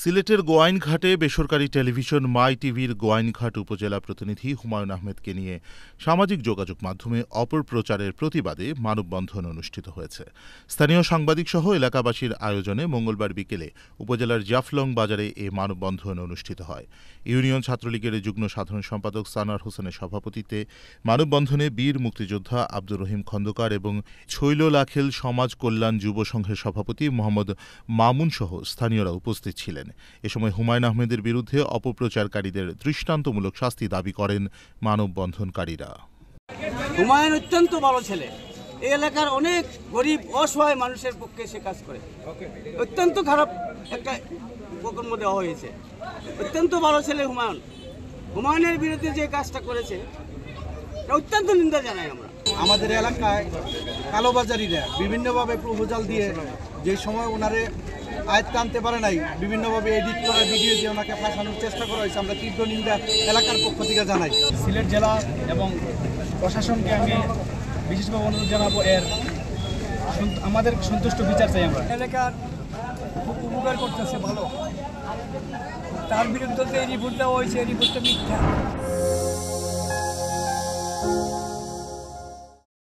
সিলেটের গোয়াইনঘাটে বেসরকারি টেলিভিশন মাই টিভির গোয়াইনঘাট উপজেলা প্রতিনিধি হুমায়ুন আহমেদকে নিয়ে সামাজিক যোগাযোগ মাধ্যমে অপপ্রচারের প্রতিবাদে মানববন্ধন অনুষ্ঠিত হয়েছে। স্থানীয় সাংবাদিকসহ এলাকাবাসীর আয়োজনে মঙ্গলবার বিকেলে উপজেলার জাফলং বাজারে এ মানববন্ধন অনুষ্ঠিত হয়। ইউনিয়ন ছাত্রলীগের যুগ্ম সাধারণ সম্পাদক সানোয়ার হোসেনের সভাপতিত্বে মানববন্ধনে বীর মুক্তিযোদ্ধা আব্দুর রহিম খন্দকার এবং ছৈললাখেল সমাজ কল্যাণ যুব সংঘের সভাপতি মোহাম্মদ মামুন সহ স্থানীয়রা উপস্থিত ছিলেন। এ সময় হুমায়ুন আহমেদের বিরুদ্ধে অপপ্রচারকারীদের দৃষ্টান্তমূলক শাস্তি দাবি করেন মানববন্ধনকারীরা। হুমায়ুন অত্যন্ত ভালো ছেলে, এই এলাকার অনেক গরিব অসহায় মানুষের পক্ষে সে কাজ করে। অত্যন্ত খারাপ একটা প্রকল্প দেওয়া হয়েছে। অত্যন্ত ভালো ছেলে হুমায়ুন। হুমায়ুনের বিরুদ্ধে যে কাজটা করেছে অত্যন্ত নিন্দা জানাই আমরা। আমাদের এলাকায় কালোবাজারিরা বিভিন্নভাবে প্রপোজাল দিয়ে যে সময় ওনারে আয়ত্তে আনতে পারে নাই, বিভিন্নভাবে এডিট করা ভিডিও দিয়ে ওনাকে ফাঁসানোর চেষ্টা করা হয়েছে। আমরা তীব্র নিন্দা এলাকার পক্ষ থেকে জানাই। সিলেট জেলা এবং প্রশাসনকে আমি বিশেষভাবে অনুরোধ জানাবো, আমাদের সন্তুষ্ট বিচার চাই। আমরা এলাকার খুব উপকার করতেছে ভালো, তার বিরুদ্ধে যে রিপোর্ট দেওয়া হয়েছে এই রিপোর্টটা মিথ্যা।